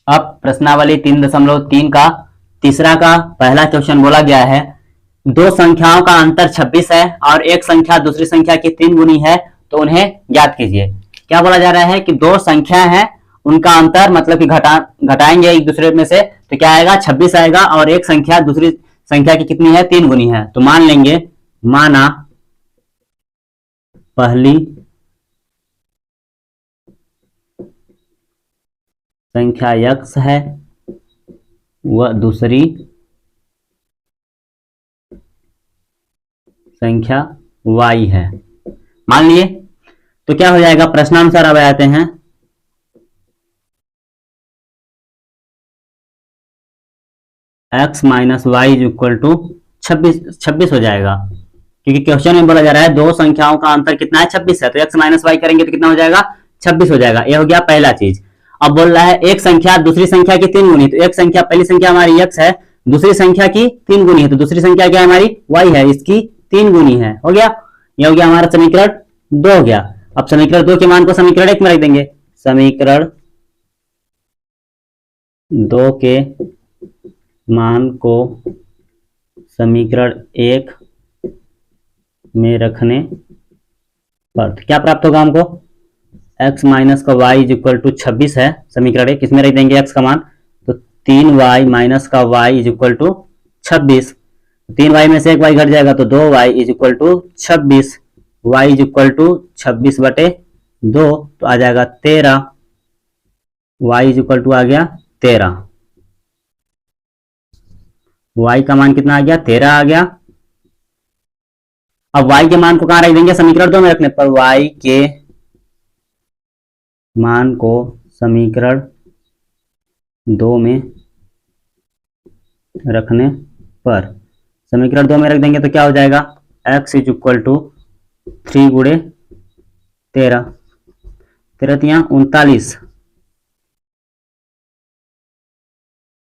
अब प्रश्नावली 3.3 का तीसरा का पहला क्वेश्चन बोला गया है, दो संख्याओं का अंतर 26 है और एक संख्या दूसरी संख्या की 3 गुनी है, तो उन्हें ज्ञात कीजिए। क्या बोला जा रहा है कि दो संख्या है, उनका अंतर मतलब कि घटाएंगे एक दूसरे में से, तो क्या आएगा 26 आएगा, और एक संख्या दूसरी संख्या की कितनी है 3 गुनी है। तो मान लेंगे, माना पहली संख्या x है व दूसरी संख्या y है, मान लिए। तो क्या हो जाएगा, प्रश्नानुसार अब आते हैं, x minus y is equal to 26 हो जाएगा, क्योंकि क्वेश्चन में बोला जा रहा है दो संख्याओं का अंतर कितना है 26 है, तो x माइनस वाई करेंगे तो कितना हो जाएगा 26 हो जाएगा। ये हो गया पहला चीज। अब बोल रहा है एक संख्या दूसरी संख्या की 3 गुनी, तो एक संख्या पहली संख्या हमारी x है, दूसरी संख्या की 3 गुनी है, तो दूसरी संख्या क्या है हमारी y है, इसकी 3 गुनी है। हो गया, ये हो गया हमारा समीकरण 2 हो गया। अब समीकरण 2 के मान को समीकरण 1 में रख देंगे, समीकरण 2 के मान को समीकरण 1 में रखने पर क्या प्राप्त होगा हमको, x माइनस का y इज इक्वल टू 26 है, समीकरण 1 इसमें रख देंगे x का मान, तो 3y माइनस का y is equal to 26, 3y में से एक y घट जाएगा तो 2y is equal to 26, y is equal to 26 बटे 2, तो आ जाएगा 13, y इज इक्वल टू आ गया 13, y का मान कितना आ गया 13 आ गया। अब y के मान को कहां रख देंगे, समीकरण 2 में रखने पर, y के मान को समीकरण 2 में रखने पर, समीकरण 2 में रख देंगे तो क्या हो जाएगा, x इज इक्वल टू 3 गुणे 13, 13 तिया 39,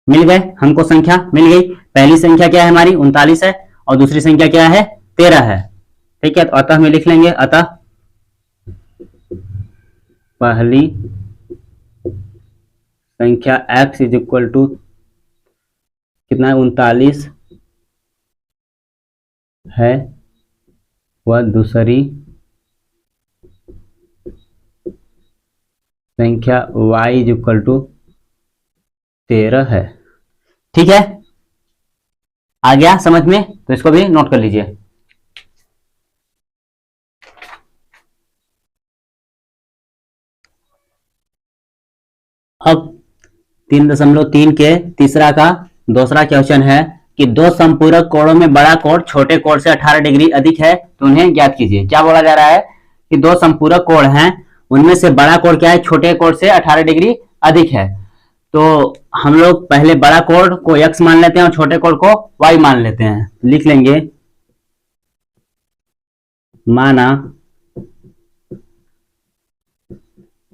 मिल गए हमको, संख्या मिल गई। पहली संख्या क्या है हमारी 39 है और दूसरी संख्या क्या है 13 है, ठीक है। तो अतः में लिख लेंगे, अतः पहली संख्या x इज इक्वल टू कितना है 39 है व दूसरी संख्या y इज इक्वल टू 13 है, ठीक है। आ गया समझ में, तो इसको भी नोट कर लीजिए। अब 3.3 के तीसरा का दूसरा क्वेश्चन है कि दो संपूरक कोणों में बड़ा कोण छोटे कोण से 18 डिग्री अधिक है, तो उन्हें ज्ञात कीजिए। क्या बोला जा रहा है कि दो संपूरक कोण हैं, उनमें से बड़ा कोण क्या है छोटे कोण से 18 डिग्री अधिक है। तो हम लोग पहले बड़ा कोण को x मान लेते हैं और छोटे कोण को y मान लेते हैं। लिख लेंगे, माना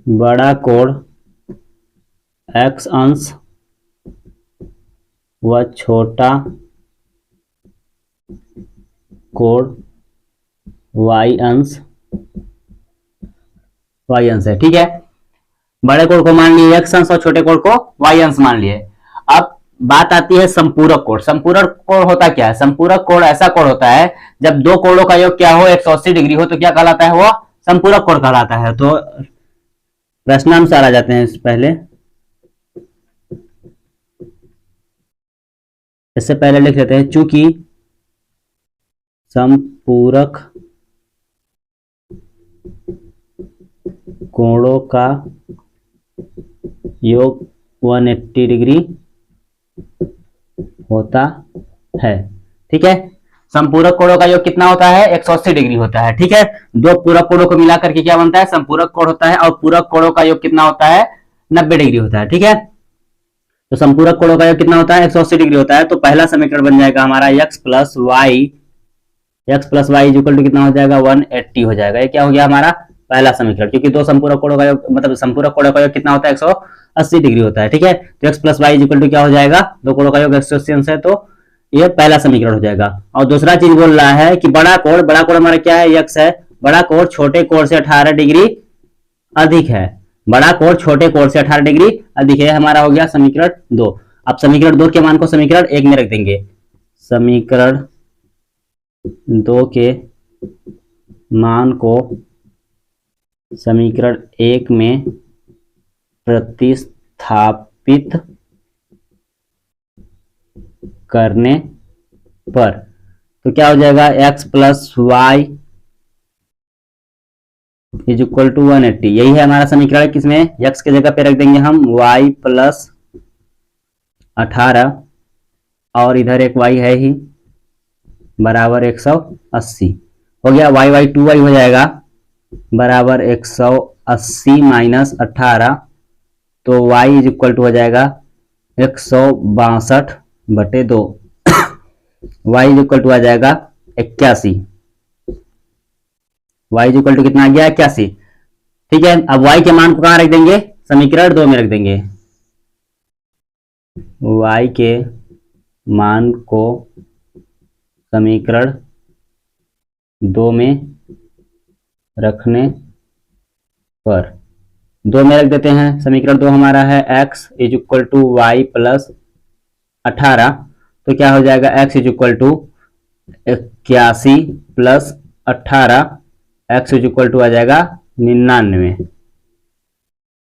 बड़ा कोण x अंश व छोटा कोण y अंश है, ठीक है। बड़े कोण को मान लिए x अंश और छोटे कोण को y अंश मान लिए। अब बात आती है संपूरक कोण। संपूरक कोण होता क्या है, संपूरक कोण ऐसा कोण होता है जब दो कोणों का योग क्या हो 180 डिग्री हो, तो क्या कहलाता है, वो संपूरक कोण कहलाता है। तो प्रश्नानुसार आ जाते हैं, पहले इससे पहले लिख लेते हैं, चूंकि संपूरक कोणों का योग 180 डिग्री होता है, ठीक है। संपूरक कोणों का योग कितना होता है 180 डिग्री होता है, ठीक है। दो पूरक कोणों को मिलाकर के क्या बनता है संपूरक कोण होता है, और पूरक कोणों का योग कितना होता है 90 डिग्री होता है, ठीक है। तो संपूरक कोणों का योग कितना होता है 180 डिग्री होता है। तो पहला समीकरण बन जाएगा हमारा x plus y is equal to कितना हो जाएगा 180 हो जाएगा। ये क्या हो गया हमारा पहला समीकरण, क्योंकि दो संपूरक कोणों का योग मतलब संपूरक कोणों का योग कितना होता है 180 डिग्री होता है, ठीक है। तो x plus y is equal to क्या हो जाएगा, दो कोणों का योग 180 अंश है, तो ये पहला समीकरण हो जाएगा। और दूसरा चीज बोल रहा है कि बड़ा कोण हमारा क्या है x है, बड़ा कोण छोटे कोण से 18 डिग्री अधिक है। बड़ा कोण छोटे कोण से 18 डिग्री। अब देखिए हमारा हो गया समीकरण 2। अब समीकरण 2 के मान को समीकरण 1 में रख देंगे। समीकरण 2 के मान को समीकरण 1 में प्रतिस्थापित करने पर तो क्या हो जाएगा, x plus y is equal to 180। यही है हमारा समीकरण, किसमें x के जगह पे रख देंगे हम y प्लस 18 और इधर एक y है ही बराबर 180 हो गया। y 2y हो जाएगा बराबर 180 माइनस 18 तो y इज इक्वल टू हो जाएगा 162/2। y इज इक्वल टू आ जाएगा 81। y इज इक्वल टू कितना आ गया, 81। ठीक है, अब y के मान को कहां रख देंगे, समीकरण 2 में रख देंगे। y के मान को समीकरण 2 में रखने पर 2 में रख देते हैं। समीकरण 2 हमारा है x is equal to Y plus 18 तो क्या हो जाएगा, x is equal to 81 plus 18 x is equal to आ जाएगा 99।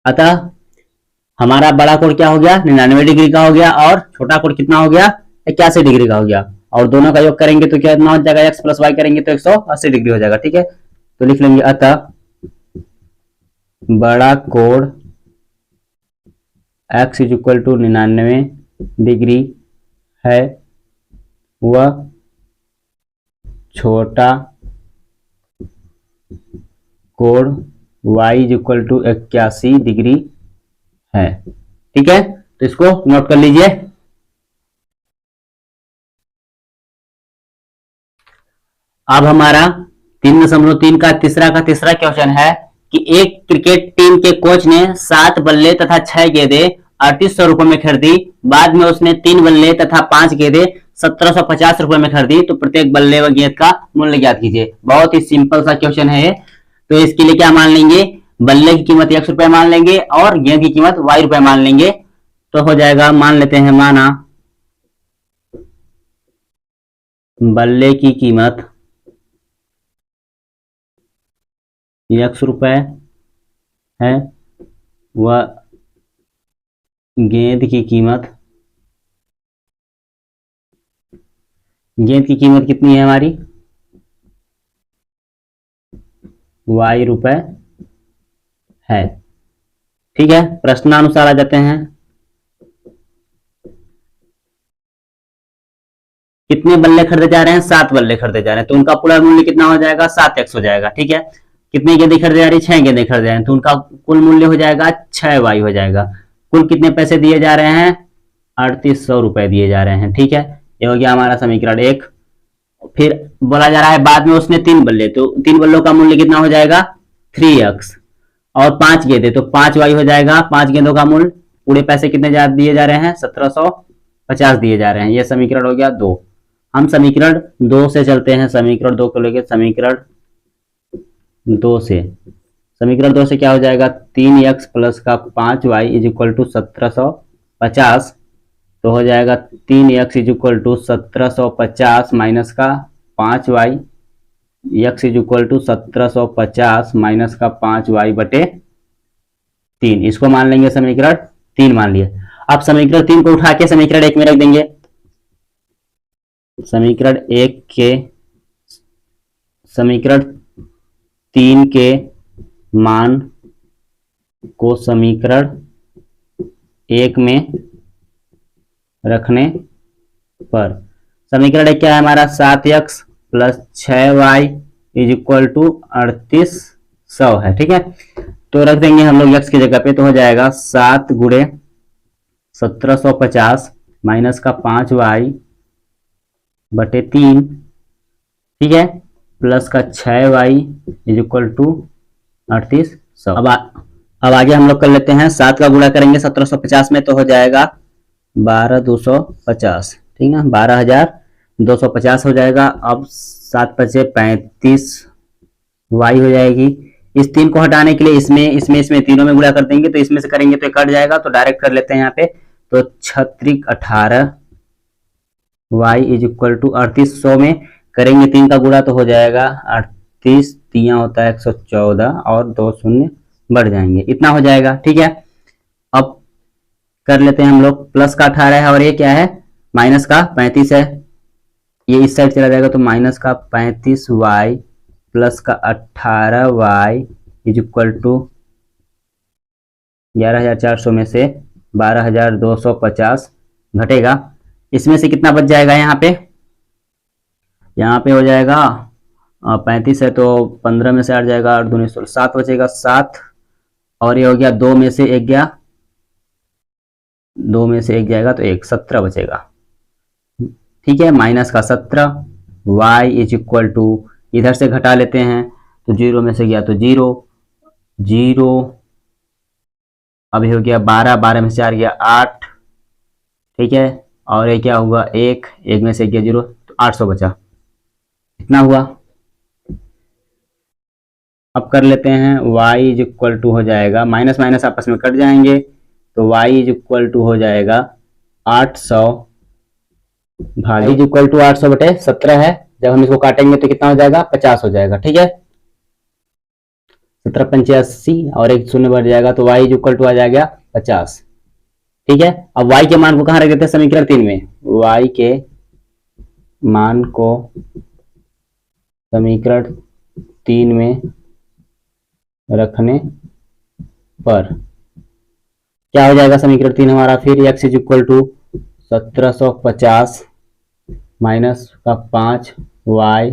अतः हमारा बड़ा कोण क्या हो गया, 99 डिग्री का हो गया और छोटा कोण कितना हो गया, 81 डिग्री का हो गया। और दोनों का योग करेंगे तो कितना हो जाएगा, x प्लस वाई करेंगे तो 180 डिग्री हो जाएगा। ठीक है, तो लिख लेंगे अतः बड़ा कोण x is equal to 99 degree है, वह छोटा कोण y is equal to 81 degree है। ठीक है, तो इसको नोट कर लीजिए। अब हमारा 3.3 का तीसरा क्वेश्चन है कि एक क्रिकेट टीम के कोच ने 7 बल्ले तथा 6 गेंदे 3800 रुपए में खरीदी। बाद में उसने 3 बल्ले तथा 5 गेंदे 1750 रुपए में खरीदी। तो प्रत्येक बल्ले व गेंद का मूल्य ज्ञात कीजिए। बहुत ही सिंपल सा क्वेश्चन है। तो इसके लिए क्या मान लेंगे, बल्ले की कीमत x रुपए मान लेंगे और गेंद की कीमत y रुपए मान लेंगे। तो हो जाएगा, मान लेते हैं, माना बल्ले की कीमत x रुपए है व गेंद की कीमत कितनी है हमारी, y रुपए है। ठीक है, प्रश्नानुसार आ जाते हैं। कितने बल्ले खरीदे जा रहे हैं, 7 बल्ले खरीदे जा रहे हैं तो उनका पूरा मूल्य कितना हो जाएगा, 7x हो जाएगा। ठीक है, कितनी गेंदें खरीदे जा रही है, 6 गेंदें खरीदे जा रहे हैं तो उनका कुल मूल्य हो जाएगा 6y हो जाएगा। कुल कितने पैसे दिए जा रहे हैं, 3800 रुपए दिए जा रहे हैं। ठीक है, ये हो गया हमारा समीकरण 1। फिर बोला जा रहा है बाद में उसने 3 बल्ले, तो 3 बल्लों का मूल्य कितना हो जाएगा, 3x और 5 गेंदे तो 5y हो जाएगा। 5 गेंदों का मूल्य, पूरे पैसे कितने दिए जा रहे हैं, 1750 दिए जा रहे हैं। ये समीकरण हो गया 2। हम समीकरण 2 से चलते हैं, समीकरण 2 को लेके समीकरण 2 से क्या हो जाएगा, 3x प्लस का 5y इज इक्वल टू 1750। तो हो जाएगा 3x is equal to 1750 minus का 5y, x is equal to 1750 minus का 5y बटे 3। इसको मान लेंगे समीकरण 3 मान लिए। अब समीकरण 3 को उठा के समीकरण 1 में रख देंगे। समीकरण 3 के मान को समीकरण 1 में रखने पर समीकरण 1 क्या है हमारा, 7x plus 6y is equal to 3800 है। ठीक है, तो रख देंगे हम लोग x की जगह पे, तो हो जाएगा 7 गुणे 1750 माइनस का 5y बटे 3। ठीक है, प्लस का 6y इज इक्वल टू 3800। अब आगे हम लोग कर लेते हैं, 7 का गुणा करेंगे 1750 में तो हो जाएगा 12250। ठीक है, 12250 हो जाएगा। अब 7 × 5 = 35 y हो जाएगी। इस 3 को हटाने के लिए इसमें तीनों में गुणा कर देंगे, तो इसमें से करेंगे तो ये कट जाएगा, तो डायरेक्ट कर लेते हैं यहाँ पे। तो 36 18 y इज इक्वल टू 3800 में करेंगे 3 का गुणा तो हो जाएगा 38 3 होता है 114 और 2 शून्य बढ़ जाएंगे, इतना हो जाएगा। ठीक है, अब कर लेते हैं हम लोग। प्लस का 18 है और ये क्या है, माइनस का 35 है, ये इस साइड चला जाएगा, तो माइनस का 35y प्लस का 18y इज इक्वल टू 11,400 में से 12,250 घटेगा। इसमें से कितना बच जाएगा यहाँ पे, हो जाएगा 35 है तो 15 में से 8 जाएगा, 8 दूनी 16, 7 बचेगा 7, और ये हो गया 2 में से 1 गया, 2 में से 1 जाएगा तो 1, 17 बचेगा। ठीक है, माइनस का 17 y इज इक्वल टू, इधर से घटा लेते हैं तो 0 में से गया तो 0, 0 अभी हो गया 12, 12 में से 4 गया 8। ठीक है, और ये क्या हुआ 1, 1 में से गया 0, तो 800 बचा, इतना हुआ। अब कर लेते हैं y इज इक्वल टू हो जाएगा, माइनस माइनस आपस में कट जाएंगे, तो y इज इक्वल टू हो जाएगा 800 भाग इज इक्वल टू 800 बटे 17 है, जब हम इसको काटेंगे तो कितना हो जाएगा 50 हो जाएगा। ठीक है, 17 85 और एक शून्य बढ़ जाएगा, तो y इज इक्वल टू आ जाएगा 50। ठीक है, अब y के मान को कहाँ रख देते हैं, समीकरण 3 में। y के मान को समीकरण 3 में रखने पर क्या हो जाएगा, समीकरण 3 हमारा फिर x is equal to 1750 minus का 5y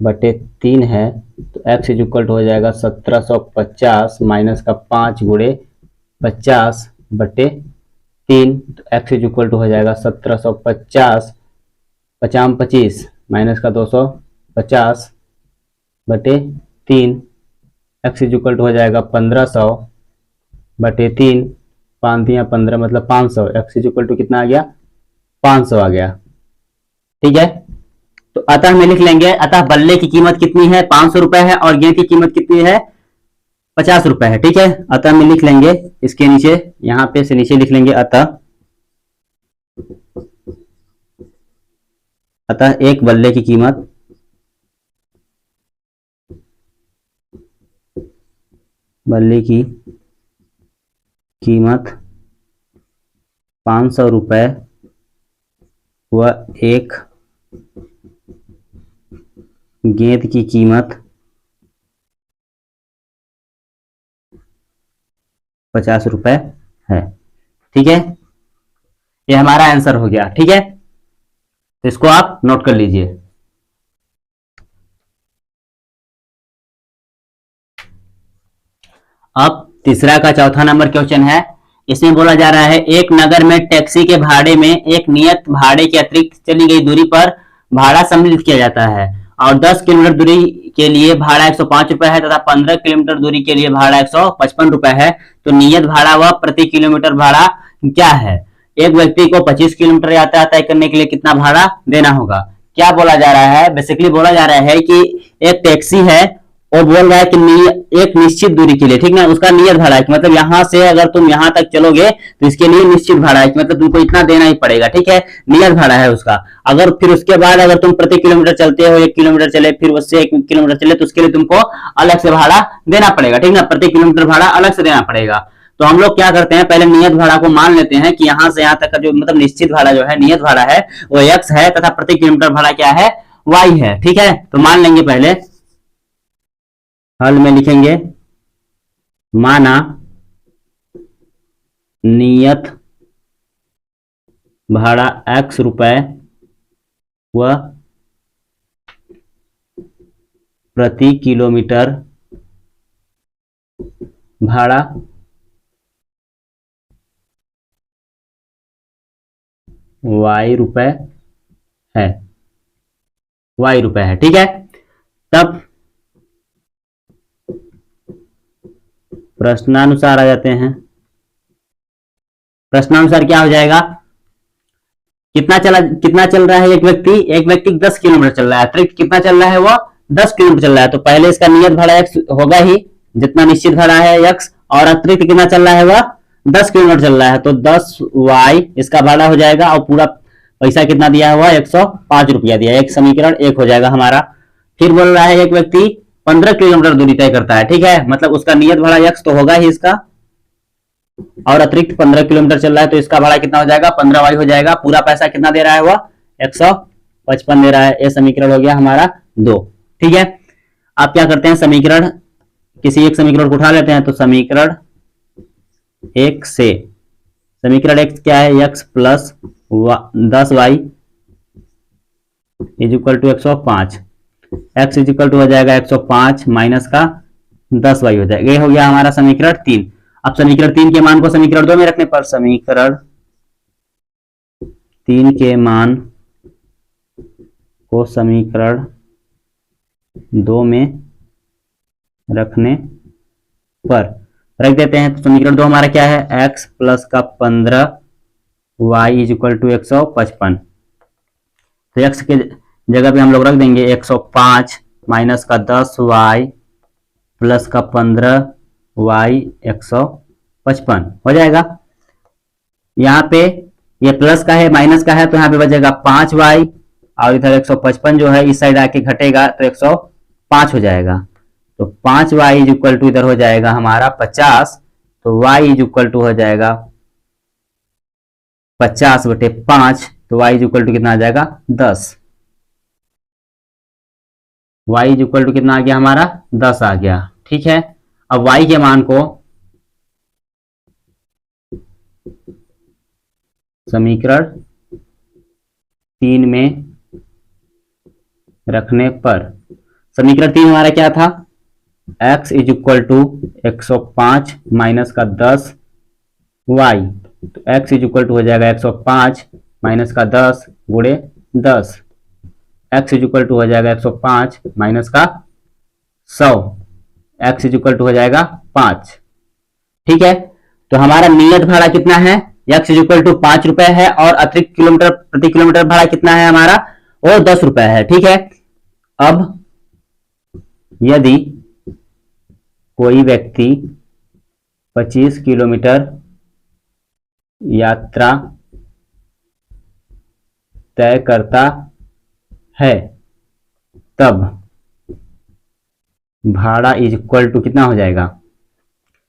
बटे 3 है, तो x इज इक्वल टू हो जाएगा 1750 माइनस का 5 गुणे 50 बटे 3, तो x इज इक्वल टू हो जाएगा 1750 50 25 माइनस का 250 बटे 3, x इज इक्वल टू हो जाएगा 1500 बटे 3, 5 दिया 15 मतलब 500, x इज इक्वल टू कितना आ गया 500 आ गया। ठीक है, तो अतः में लिख लेंगे, अतः बल्ले की कीमत कितनी है 500 रुपए है और गेंद की कीमत कितनी है 50 रुपए है। ठीक है, अतः में लिख लेंगे इसके नीचे, यहां पे से नीचे लिख लेंगे अतः एक बल्ले की कीमत कीमत 500 रुपए व एक गेंद की कीमत 50 रुपए है। ठीक है, ये हमारा आंसर हो गया। ठीक है, तो इसको आप नोट कर लीजिए। अब तीसरा का चौथा नंबर क्वेश्चन है, इसमें बोला जा रहा है एक नगर में टैक्सी के भाड़े में एक नियत भाड़े के अतिरिक्त चली गई दूरी पर भाड़ा सम्मिलित किया जाता है और 10 किलोमीटर दूरी के लिए भाड़ा 105 रुपए है तथा 15 किलोमीटर दूरी के लिए भाड़ा 155 रुपए है, तो नियत भाड़ा व प्रति किलोमीटर भाड़ा क्या है। एक व्यक्ति को 25 किलोमीटर यात्रा तय करने के लिए कितना भाड़ा देना होगा। क्या बोला जा रहा है, बेसिकली बोला जा रहा है कि एक टैक्सी है और बोल रहा है कि एक निश्चित दूरी के लिए, ठीक ना, उसका नियत भाड़ा है, मतलब यहां से अगर तुम यहां तक चलोगे तो इसके लिए निश्चित भाड़ा है, मतलब तुमको इतना देना ही पड़ेगा। ठीक है, नियत भाड़ा है उसका। अगर फिर उसके बाद अगर तुम प्रति किलोमीटर चलते हो, 1 किलोमीटर चले, फिर उससे 1 किलोमीटर चले, तो उसके लिए तुमको अलग से भाड़ा देना पड़ेगा। ठीक ना, प्रति किलोमीटर भाड़ा अलग से देना पड़ेगा। तो हम लोग क्या करते हैं, पहले नियत भाड़ा को मान लेते हैं कि यहां से यहां तक का जो मतलब निश्चित भाड़ा जो है, नियत भाड़ा है वो x है तथा प्रति किलोमीटर भाड़ा क्या है, y है। ठीक है, तो मान लेंगे, पहले हल में लिखेंगे, माना नियत भाड़ा x रुपए व प्रति किलोमीटर भाड़ा y रुपए है, y रुपए है। ठीक है, तब प्रश्नानुसार आ जाते हैं। प्रश्नानुसार क्या हो जाएगा, कितना चल रहा है एक व्यक्ति 10 किलोमीटर चल रहा है, अतिरिक्त कितना चल रहा है वो 10 किलोमीटर चल रहा है, तो पहले इसका नियत भाड़ा x होगा ही, जितना निश्चित भाड़ा है x और अतिरिक्त कितना चल रहा है वह 10 किलोमीटर चल रहा है, तो 10y इसका भाड़ा हो जाएगा और पूरा पैसा कितना दिया है वह 105 रुपया दिया है। एक समीकरण एक हो जाएगा हमारा। फिर बोल रहा है एक व्यक्ति 15 किलोमीटर दूरी तय करता है, ठीक है, मतलब उसका नियत भाड़ा x तो होगा ही इसका, और अतिरिक्त 15 किलोमीटर चल रहा है तो इसका भाड़ा कितना हो जाएगा 15y हो जाएगा। पूरा पैसा कितना दे रहा है वह 155 दे रहा है। ये समीकरण हो गया हमारा 2, ठीक है। आप क्या करते हैं, समीकरण किसी एक समीकरण को उठा लेते हैं, तो समीकरण एक से समीकरण एक क्या है, x plus 10y is equal to 105, x is equal to हो जाएगा 105 माइनस का 10y हो जाएगा। ये हो गया हमारा समीकरण 3। अब समीकरण 3 के मान को समीकरण 2 में रखने पर समीकरण 3 के मान को समीकरण 2 में रखने पर रख देते हैं, तो समीकरण 2 हमारा क्या है, x प्लस का 15 y इज इक्वल टू 155। तो x के जगह पे हम लोग रख देंगे 105 माइनस का 10y प्लस का 15y 155 हो जाएगा। यहाँ पे ये प्लस का है माइनस का है, तो यहाँ पे बचेगा 5y और इधर 155 जो है इस साइड आके घटेगा तो 105 हो जाएगा। तो 5y इज इक्वल टू इधर हो जाएगा हमारा 50, तो y इज इक्वल टू हो जाएगा 50/5, तो y इज इक्वल टू कितना आ जाएगा 10। y इज इक्वल टू कितना आ गया हमारा 10 आ गया, ठीक है। अब y के मान को समीकरण 3 में रखने पर समीकरण 3 हमारा क्या था, x is equal to 105 minus का 10y, तो x इज इक्वल टू हो जाएगा 105 माइनस का 10 गुणे 10, x इज इक्वल टू हो जाएगा 105 माइनस का 100, x इज इक्वल टू हो जाएगा 5, ठीक है। तो हमारा नियत भाड़ा कितना है, x इज इक्वल टू 5 रुपए है, और अतिरिक्त किलोमीटर प्रति किलोमीटर भाड़ा कितना है हमारा, वो 10 रुपए है, ठीक है। अब यदि कोई व्यक्ति 25 किलोमीटर यात्रा तय करता है तब भाड़ा इज इक्वल टू कितना हो जाएगा,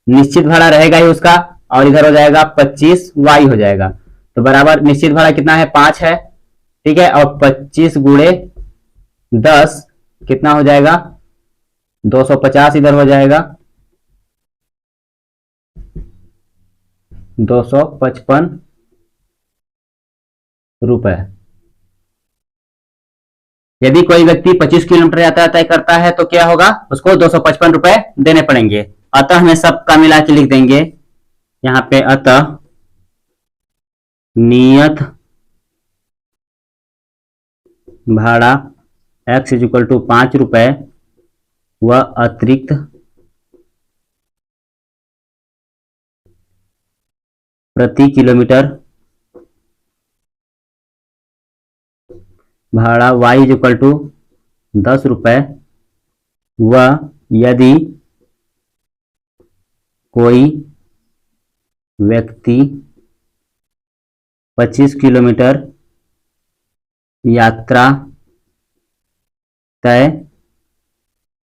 निश्चित भाड़ा रहेगा ही उसका, और इधर हो जाएगा 25y हो जाएगा, तो बराबर निश्चित भाड़ा कितना है 5 है, ठीक है, और 25 गुणे 10 कितना हो जाएगा 250 इधर हो जाएगा 255 रुपए। यदि कोई व्यक्ति 25 किलोमीटर यात्रा तय करता है तो क्या होगा, उसको 255 रुपए देने पड़ेंगे। अतः हमें सबका मिला के लिख देंगे यहां पे, अतः नियत भाड़ा x इज इक्वल टू 5 रुपए व अतिरिक्त प्रति किलोमीटर भाड़ा y इज इक्वल टू 10 रुपए, व यदि कोई व्यक्ति 25 किलोमीटर यात्रा तय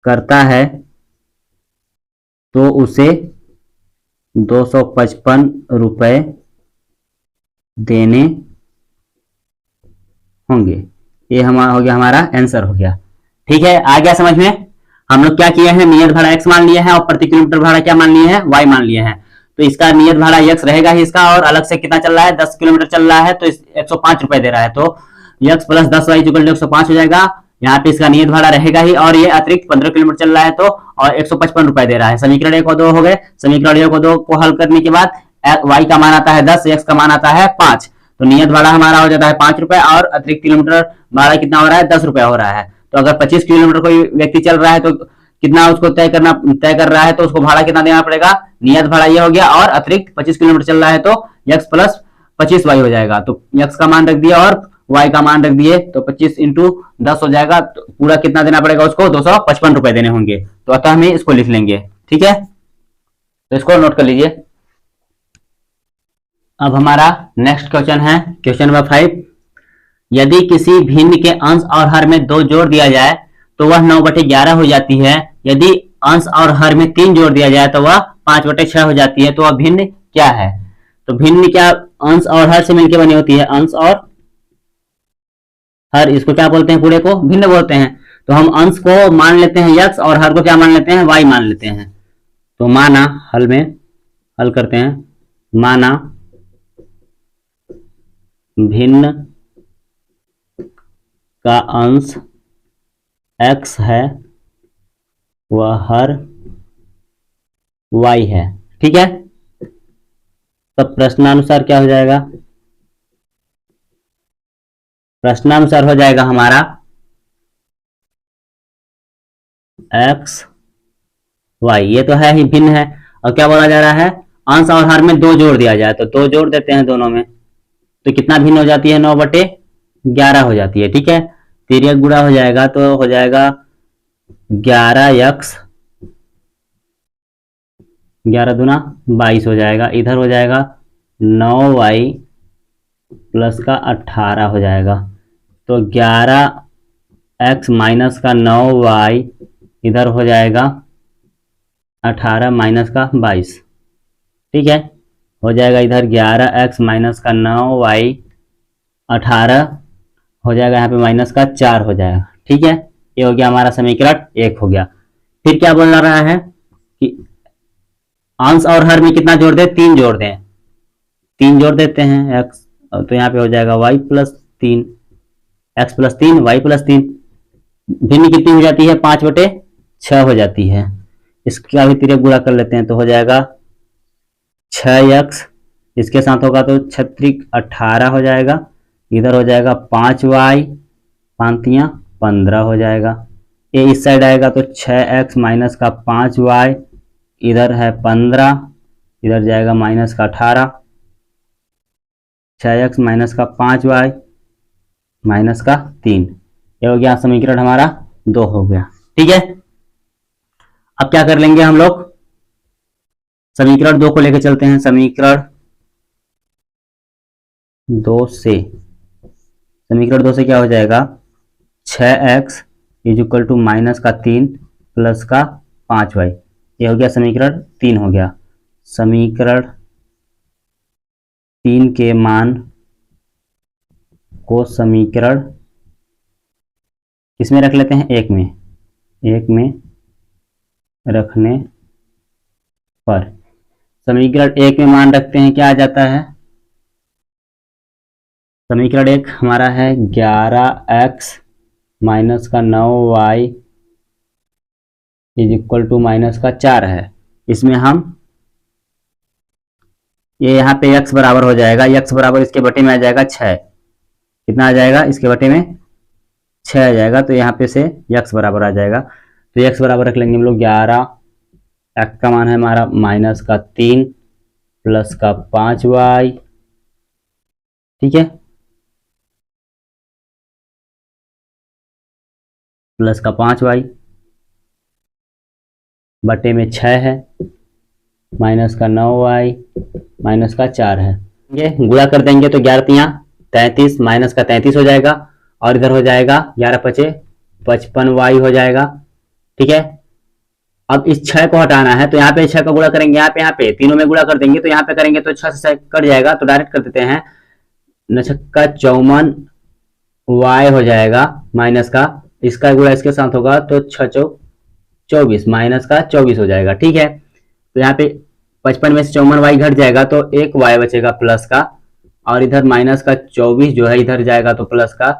करता है तो उसे 255 रुपए देने होंगे। ये हमारा हो गया, हमारा आंसर हो गया, ठीक है। आ गया समझ में। हम लोग क्या किए हैं, नियत भाड़ा x मान लिए हैं और प्रति किलोमीटर भाड़ा क्या मान लिए हैं, y मान लिए हैं। तो इसका नियत भाड़ा x रहेगा ही इसका, और अलग से कितना चल रहा है 10 किलोमीटर चल रहा है, तो 105 रुपए दे रहा है, तो x plus 10y equal to 105 हो जाएगा। यहाँ पे इसका नियत भाड़ा रहेगा ही, और ये अतिरिक्त 15 किलोमीटर चल रहा है तो, और 155 रुपए दे रहा है। समीकरण 1 और 2 हो गए। समीकरण 1 और 2 को हल करने के बाद y का मान आता है 10, x का मान आता है 5, तो नियत भाड़ा हमारा हो जाता है 5 रुपए, और अतिरिक्त किलोमीटर भाड़ा कितना हो रहा है 10 रुपए हो रहा है। तो अगर 25 किलोमीटर कोई व्यक्ति चल रहा है तो कितना उसको तय कर रहा है, तो उसको भाड़ा कितना देना पड़ेगा, नियत भाड़ा ये हो गया, और अतिरिक्त 25 किलोमीटर चल रहा है तो x प्लस 25y हो जाएगा। तो x का मान रख दिया और y का मान रख दिए, तो 25 इंटू 10 हो जाएगा, तो पूरा कितना देना पड़ेगा उसको 255 रुपए देने होंगे। तो अतः हमें इसको लिख लेंगे, ठीक है, तो इसको नोट कर लीजिए। अब हमारा नेक्स्ट क्वेश्चन है क्वेश्चन नंबर 5। यदि किसी भिन्न के अंश और हर में 2 जोड़ दिया जाए तो वह 9/11 हो जाती है। यदि अंश और हर में 3 जोड़ दिया जाए तो वह 5/6 हो जाती है। तो वह भिन्न क्या है? तो भिन्न क्या अंश और हर से मिलकर बनी होती है? अंश और हर, इसको क्या बोलते हैं? पूरे को भिन्न बोलते हैं। तो हम अंश को मान लेते हैं x और हर को क्या मान लेते हैं? y मान लेते हैं। तो माना, हल में हल करते हैं, माना भिन्न का अंश x है वह हर y है। ठीक है, तब प्रश्नानुसार क्या हो जाएगा? प्रश्नानुसार हो जाएगा हमारा x y, ये तो है ही भिन्न है। और क्या बोला जा रहा है? अंश और हर में 2 जोड़ दिया जाए तो 2 जोड़ देते हैं दोनों में, तो कितना भिन्न हो जाती है? 9/11 हो जाती है। ठीक है, तिर्यक गुणा हो जाएगा तो हो जाएगा 11x, 11 दूना 22 हो जाएगा। इधर हो जाएगा 9y प्लस का 18 हो जाएगा। तो 11x माइनस का 9y इधर हो जाएगा 18 माइनस का 22। ठीक है, हो जाएगा इधर 11x माइनस का 9y 18 हो जाएगा, यहाँ पे माइनस का 4 हो जाएगा। ठीक है, ये हो गया हमारा समीकरण 1 हो गया। फिर क्या बोल रहा है कि अंश और हर में कितना जोड़ दें? 3 जोड़ दें। 3 जोड़ देते हैं x, तो यहाँ पे हो जाएगा y plus 3, x plus 3 y plus 3। भिन्न कितनी हो जाती है? 5/6 हो जाती है। इसका भी तिर्यक गुणा कर लेते हैं तो हो जाएगा 6x, इसके साथ होगा तो 6 18 हो जाएगा। इधर हो जाएगा 5y, 5 15 हो जाएगा। ये इस साइड आएगा तो 6x माइनस का 5y, इधर है 15, इधर जाएगा माइनस का 18, 6x माइनस का 5y माइनस का 3। ये हो गया समीकरण हमारा 2 हो गया। ठीक है, अब क्या कर लेंगे हम लोग? समीकरण 2 को लेकर चलते हैं। समीकरण 2 से, समीकरण 2 से क्या हो जाएगा? 6x is equal to minus का 3 प्लस का 5y। ये हो गया समीकरण 3 हो गया। समीकरण 3 के मान को समीकरण किसमें रख लेते हैं? 1 में। 1 में रखने पर समीकरण 1 में मान रखते हैं, क्या आ जाता है? समीकरण 1 हमारा है 11x माइनस का 9y is equal to minus का 4 है। इसमें हम ये यहाँ पे x बराबर हो जाएगा, x बराबर इसके बटे में आ जाएगा 6। कितना आ जाएगा? इसके बटे में 6 आ जाएगा। तो यहाँ पे से x बराबर आ जाएगा, तो x बराबर रख लेंगे हम लोग 11, x का मान है हमारा माइनस का 3 प्लस का 5y। ठीक है, प्लस का 5y बटे में 6 है, माइनस का 9y माइनस का 4 है। ये गुणा कर देंगे तो 11 33 माइनस का 33 हो जाएगा, और इधर हो जाएगा 11 5 55y हो जाएगा। ठीक है, अब इस 6 को हटाना है तो यहाँ पे 6 का गुणा करेंगे, यहाँ पे तीनों में गुणा कर देंगे, तो यहाँ पे करेंगे तो 6 से कट जाएगा, तो डायरेक्ट कर देते हैं। 9 का 54 y हो जाएगा माइनस का, इसका गुणा इसके साथ होगा तो 6 24 माइनस का 24 हो जाएगा। ठीक है, तो यहाँ पे 55 में से 54 y घट जाएगा तो 1 y बचेगा प्लस का, और इधर माइनस का 24 जो है इधर जाएगा तो प्लस का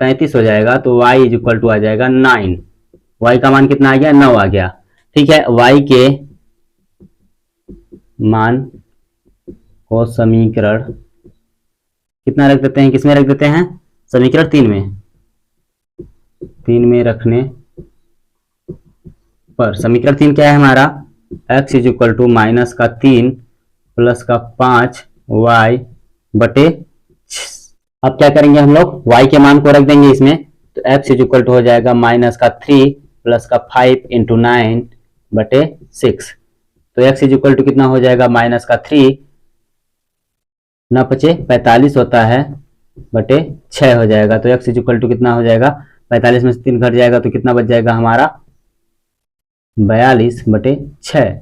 33 हो जाएगा। तो y इज इक्वल टू आ जाएगा 9। y का मान कितना आ गया? 9 आ गया। ठीक है, y के मान को समीकरण कितना रख देते हैं? किसमें रख देते हैं? समीकरण 3 में। 3 में रखने पर समीकरण 3 क्या है हमारा? x is equal to minus का 3 प्लस का 5y बटे। अब क्या करेंगे हम लोग? y के मान को रख देंगे इसमें, तो x इज इक्वल टू हो जाएगा माइनस का 3 प्लस का 5 इंटू 9 बटे 6। तो x इज इक्वल टू कितना हो जाएगा, माइनस का 3 ना बचे 45 होता है बटे 6 हो जाएगा। तो x इज इक्वल टू कितना हो जाएगा, 45 में से 3 घट जाएगा तो कितना बच जाएगा हमारा, 42 बटे 6,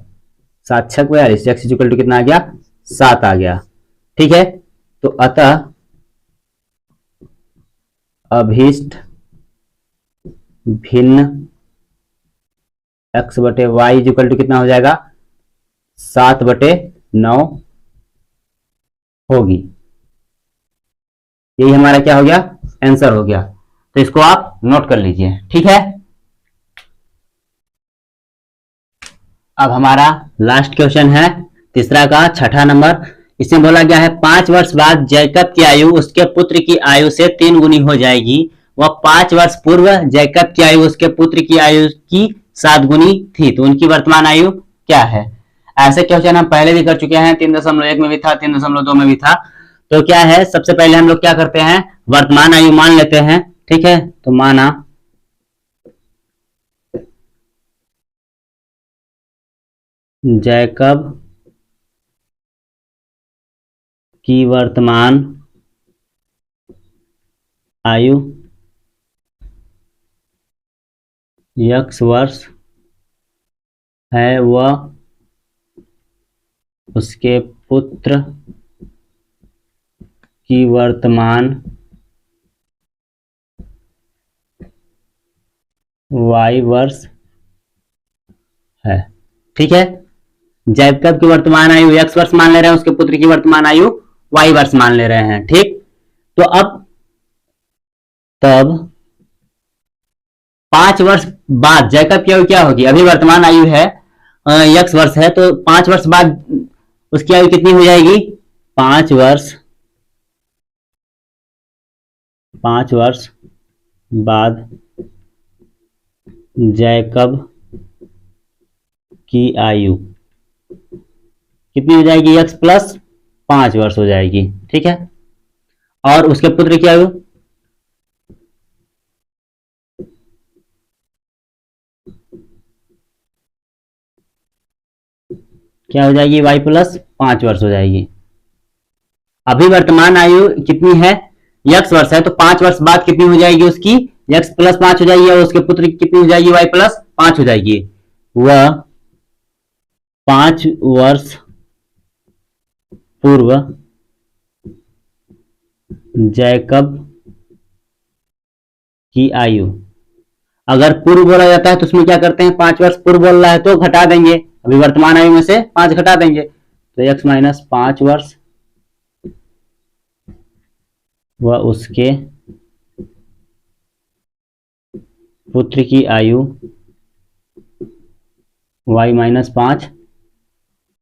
7 6 42। x इज इक्वल टू कितना आ गया, 7 आ गया। ठीक है, तो अतः अभीष्ट भिन्न x बटे वाई इज इक्वल टू कितना हो जाएगा, 7 बटे 9 होगी। यही हमारा क्या हो गया, आंसर हो गया। तो इसको आप नोट कर लीजिए। ठीक है, अब हमारा लास्ट क्वेश्चन है तीसरा का 6ठा नंबर। इसमें बोला गया है 5 वर्ष बाद जैकब की आयु उसके पुत्र की आयु से 3 गुनी हो जाएगी। वह 5 वर्ष पूर्व जैकब की आयु उसके पुत्र की आयु की 7 गुनी थी, तो उनकी वर्तमान आयु क्या है। ऐसे क्वेश्चन हम पहले भी कर चुके हैं, 3.1 में भी था, 3.2 में भी था। तो क्या है, सबसे पहले हम लोग क्या करते हैं, वर्तमान आयु मान लेते हैं। ठीक है, तो माना जैकब की वर्तमान आयु x वर्ष है, वह उसके पुत्र की वर्तमान y वर्ष है। ठीक है, जैकब की वर्तमान आयु x वर्ष मान ले रहे हैं, उसके पुत्र की वर्तमान आयु y वर्ष मान ले रहे हैं। ठीक, तो अब तब 5 वर्ष बाद जैकब की आयु क्या होगी, अभी वर्तमान आयु है x वर्ष है, तो 5 वर्ष बाद उसकी आयु कितनी हो जाएगी, 5 वर्ष बाद जैकब की आयु कितनी हो जाएगी, x प्लस 5 वर्ष हो जाएगी। ठीक है, और उसके पुत्र की आयु क्या हो जाएगी, y प्लस 5 वर्ष हो जाएगी। अभी वर्तमान आयु कितनी है, x वर्ष है, तो 5 वर्ष बाद कितनी हो जाएगी उसकी, x प्लस 5 हो जाएगी, और उसके पुत्र की कितनी हो जाएगी, y प्लस 5 हो जाएगी। वह 5 वर्ष पूर्व जैकब की आयु, अगर पूर्व बोला जाता है तो उसमें क्या करते हैं, 5 वर्ष पूर्व बोल रहा है तो घटा देंगे, अभी वर्तमान आयु में से 5 घटा देंगे, तो x माइनस 5 वर्ष व उसके पुत्र की आयु y माइनस 5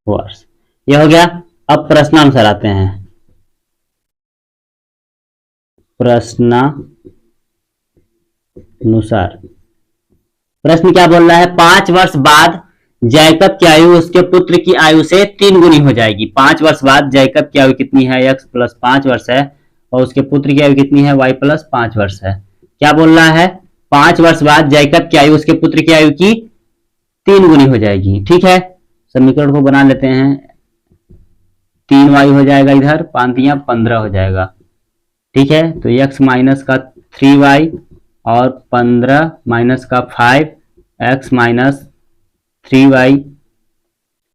वर्ष। यह हो गया। अब प्रश्नानुसार आते हैं। प्रश्नानुसार प्रश्न क्या बोल रहा है, 5 वर्ष बाद जैकब की आयु उसके पुत्र की आयु से 3 गुनी हो जाएगी। 5 वर्ष बाद जैकब की आयु कितनी है, x प्लस 5 वर्ष है, और उसके पुत्र की आयु कितनी है, y प्लस 5 वर्ष है। क्या बोल रहा है, 5 वर्ष बाद जैकब की आयु उसके पुत्र की आयु की 3 गुनी हो जाएगी। ठीक है, समीकरण को बना लेते हैं। 3y हो जाएगा, इधर 5 15 हो जाएगा। ठीक है, तो x माइनस का 3y और 15 माइनस का 5, x माइनस 3y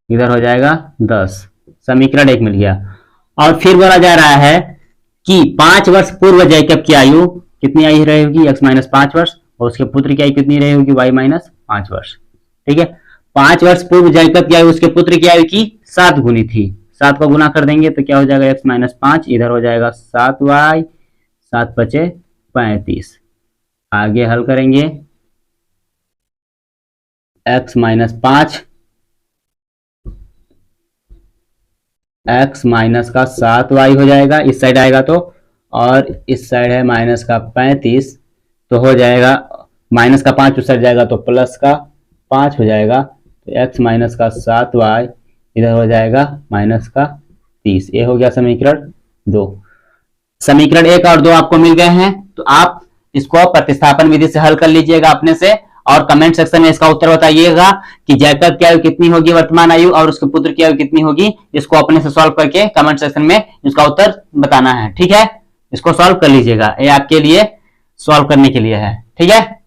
इधर हो जाएगा 10। समीकरण 1 मिल गया। और फिर बोला जा रहा है कि 5 वर्ष पूर्व जैकब की आयु कितनी आई रहेगी, x माइनस 5 वर्ष, और उसके पुत्र की आयु कितनी रहेगी, y माइनस 5 वर्ष। ठीक है, 5 वर्ष पूर्व जैकब की आयु उसके पुत्र की आयु की 7 गुनी थी। 7 को गुना कर देंगे तो क्या हो जाएगा, x माइनस 5, इधर हो जाएगा 7y, 7 बचे 35। आगे हल करेंगे, x माइनस 5, x माइनस का 7y हो जाएगा, इस साइड आएगा तो, और इस साइड है माइनस का 35, तो हो जाएगा माइनस का 5 उस साइड जाएगा तो प्लस का 5 हो जाएगा। तो x माइनस का 7y इधर हो जाएगा माइनस का 30। ये हो गया समीकरण 2। समीकरण 1 और 2 आपको मिल गए हैं, तो आप इसको प्रतिस्थापन विधि से हल कर लीजिएगा अपने से, और कमेंट सेक्शन में इसका उत्तर बताइएगा कि जैकब की आयु कितनी होगी वर्तमान आयु और उसके पुत्र की आयु कितनी होगी। इसको अपने से सॉल्व करके कमेंट सेक्शन में इसका उत्तर बताना है। ठीक है, इसको सॉल्व कर लीजिएगा, ये आपके लिए सॉल्व करने के लिए है। ठीक है।